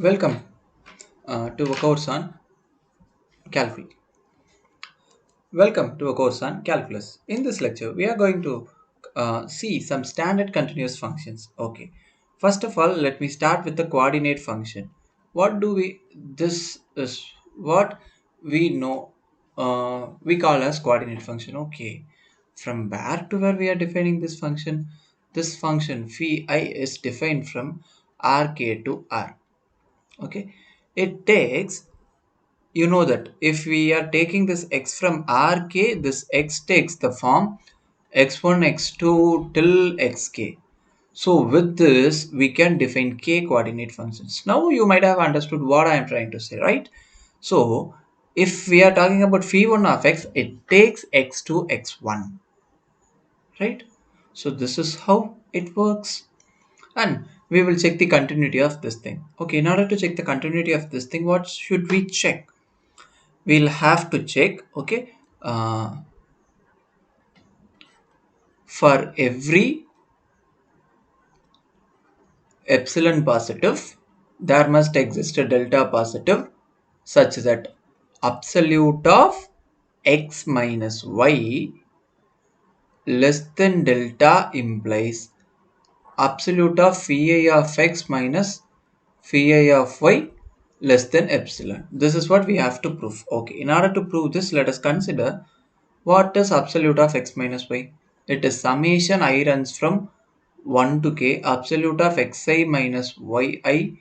Welcome to a course on calculus. Welcome to a course on calculus. In this lecture, we are going to see some standard continuous functions. Okay. First of all, let me start with the coordinate function. What do we? This is what we know. We call as coordinate function. Okay. From where to where we are defining this function? This function phi I is defined from Rk to R. Okay. It takes, you know that if we are taking this x from Rk, this x takes the form x1 x2 till xk. So with this we can define k coordinate functions. Now you might have understood what I am trying to say, right? So if we are talking about phi1 of x, it takes x2 x1, right? So this is how it works. And we will check the continuity of this thing. Okay, in order to check the continuity of this thing, what should we check? We'll have to check, okay, for every epsilon positive there must exist a delta positive such that absolute of x minus y less than delta implies absolute of phi of x minus phi of y less than epsilon. This is what we have to prove. Okay, in order to prove this, let us consider what is absolute of x minus y. It is summation I runs from 1 to k absolute of xi minus yi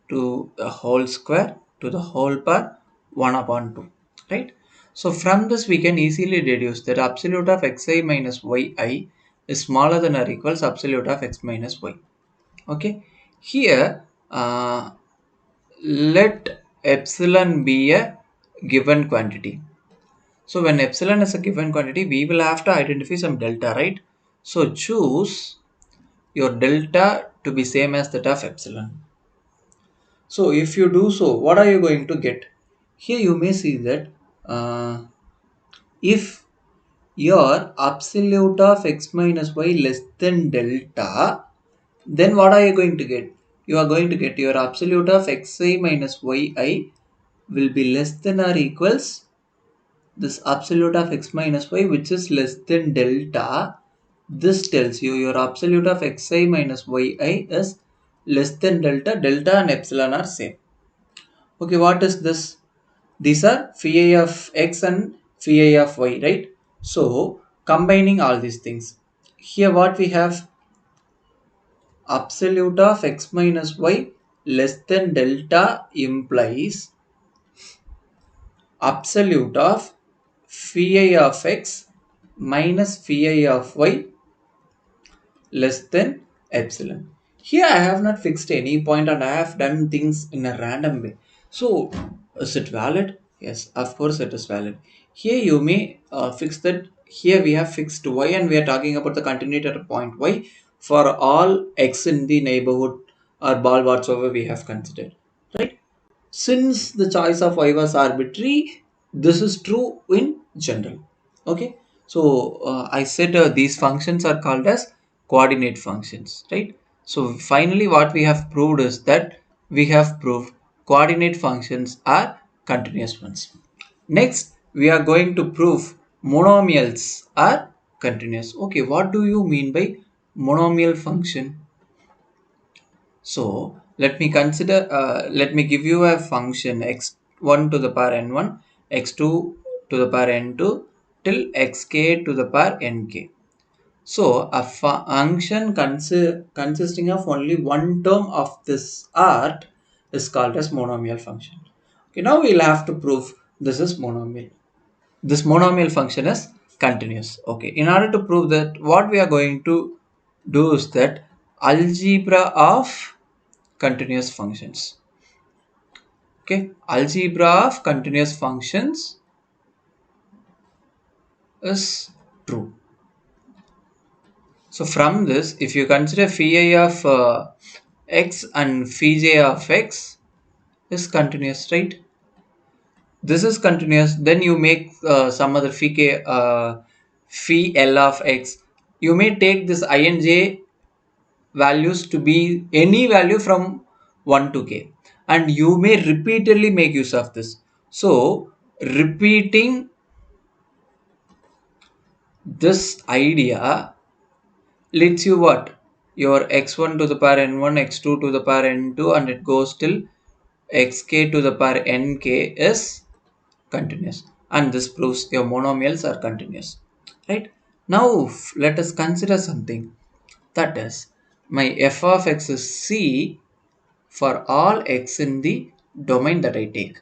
to the whole square to the whole power 1 upon 2, right? So from this we can easily deduce that absolute of xi minus yi is smaller than or equals absolute of x minus y. Okay, here let epsilon be a given quantity. So when epsilon is a given quantity, we will have to identify some delta, right? So choose your delta to be same as that of epsilon. So if you do so, what are you going to get? Here you may see that if your absolute of x minus y less than delta, then what are you going to get? You are going to get your absolute of xi minus yi will be less than or equals this absolute of x minus y, which is less than delta. This tells you your absolute of xi minus yi is less than delta. Delta and epsilon are same. Okay, what is this? These are phi of x and phi of y, right? So combining all these things, here what we have, absolute of x minus y less than delta implies absolute of phi of x minus phi of y less than epsilon. Here I have not fixed any point and I have done things in a random way. So is it valid? Yes, of course it is valid. Here you may fix that. Here we have fixed y and we are talking about the continuity at a point y for all x in the neighborhood or ball whatsoever we have considered, right? Since the choice of y was arbitrary, this is true in general. Okay, so I said these functions are called as coordinate functions, right? So finally what we have proved is that we have proved coordinate functions are continuous ones. Next we are going to prove monomials are continuous. Okay, what do you mean by monomial function? So let me consider, let me give you a function x1 to the power n1, x2 to the power n2 till xk to the power nk. So a function consisting of only one term of this art is called as monomial function. Okay, now we'll have to prove this is monomial. This monomial function is continuous. Okay, in order to prove that, what we are going to do is that algebra of continuous functions. Okay, algebra of continuous functions is true. So from this, if you consider phi of x and phi j of x is continuous, right? This is continuous. Then you make some other phi k, phi l of x. You may take this I and j values to be any value from 1 to k, and you may repeatedly make use of this. So repeating this idea lets you what? Your x1 to the power n1, x2 to the power n2, and it goes till xk to the power nk is continuous, and this proves your monomials are continuous, right? Now let us consider something, that is, my f of x is c for all x in the domain that I take.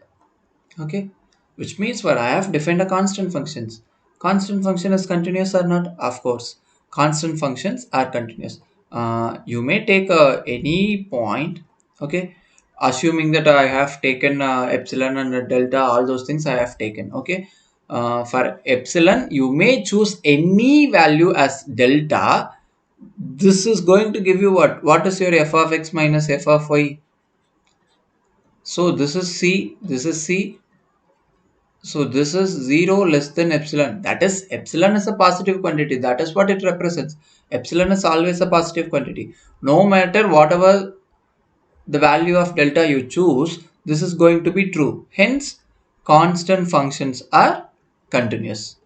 Okay, which means what? I have defined a constant functions. Constant function is continuous or not? Of course, constant functions are continuous. You may take any point. Okay, assuming that I have taken epsilon and delta, all those things I have taken. Okay, for epsilon you may choose any value as delta. This is going to give you what is your f of x minus f of y. So this is c, this is c. So this is 0 less than epsilon. That is, epsilon is a positive quantity. That is what it represents. Epsilon is always a positive quantity. No matter whatever the value of delta you choose, this is going to be true. Hence, constant functions are continuous.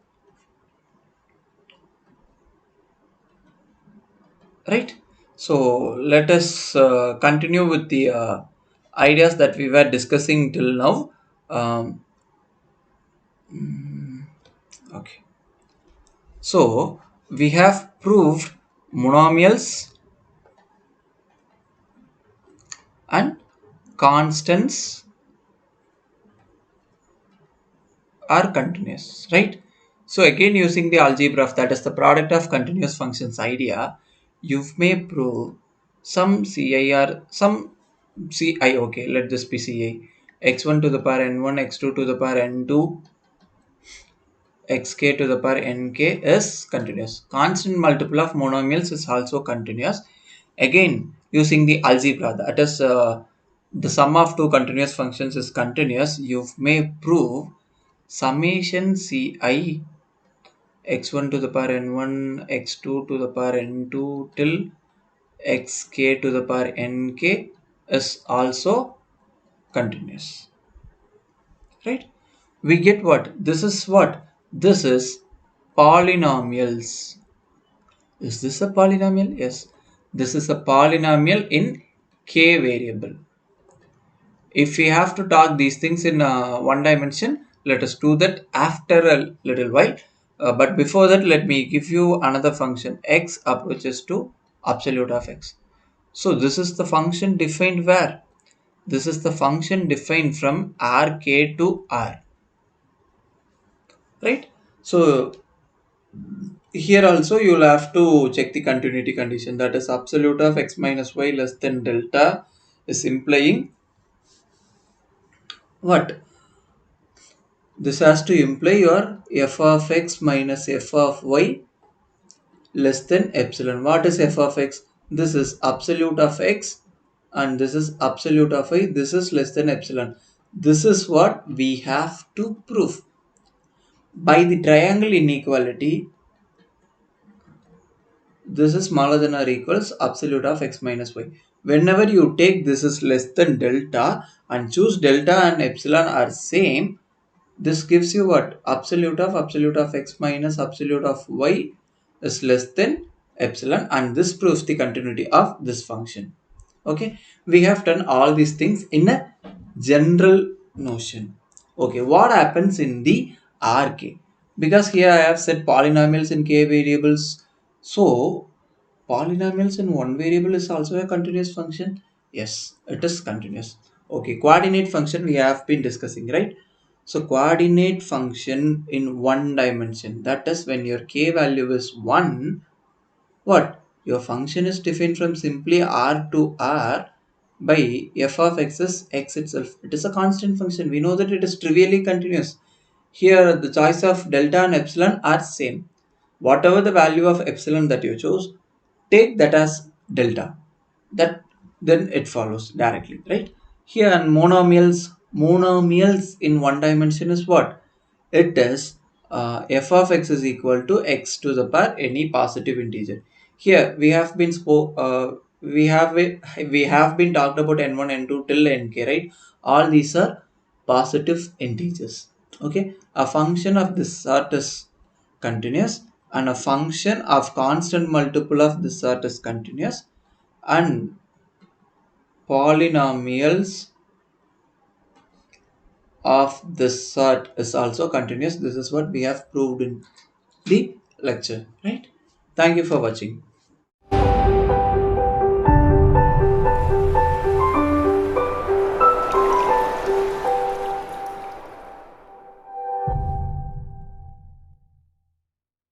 Right? So let us continue with the ideas that we were discussing till now. Um, okay. So we have proved monomials and constants are continuous, right? So again, using the algebra of, that is the product of continuous functions idea, you may prove some ci or some ci. Okay, let this be ci. X1 to the power n1, x2 to the power n2, xk to the power nk is continuous. Constant multiple of monomials is also continuous. Again, using the algebra, that is the sum of two continuous functions is continuous, you may prove summation ci x1 to the power n1, x2 to the power n2 till xk to the power nk is also continuous. Right? We get what? This is what? This is polynomials. Is this a polynomial? Yes. This is a polynomial in k variable. If we have to talk these things in one dimension, let us do that after a little while. But before that, let me give you another function. X approaches to absolute of x. So this is the function defined where? This is the function defined from rk to r. Right? So here also you will have to check the continuity condition, that is absolute of x minus y less than delta is implying what? This has to imply your f of x minus f of y less than epsilon. What is f of x? This is absolute of x and this is absolute of y. This is less than epsilon. This is what we have to prove. By the triangle inequality, this is smaller than or equals absolute of x minus y. Whenever you take this is less than delta and choose delta and epsilon are same, this gives you what? Absolute of x minus absolute of y is less than epsilon, and this proves the continuity of this function. Okay, we have done all these things in a general notion. Okay, what happens in the RK? Because here I have said polynomials in k variables. So polynomials in one variable is also a continuous function. Yes, it is continuous. Okay, coordinate function we have been discussing, right? So coordinate function in one dimension, that is when your k value is 1, what? Your function is defined from simply r to r by f of x is x itself. It is a constant function. We know that it is trivially continuous. Here the choice of delta and epsilon are same. Whatever the value of epsilon that you chose, take that as delta. That then it follows directly, right? Here and monomials in one dimension is what? It is f of x is equal to x to the power any positive integer. Here we have been we have been talked about n1 n2 till nk, right? All these are positive integers. Okay, a function of this sort is continuous, and a function of constant multiple of this sort is continuous, and polynomials of this sort is also continuous. This is what we have proved in the lecture, right? Thank you for watching.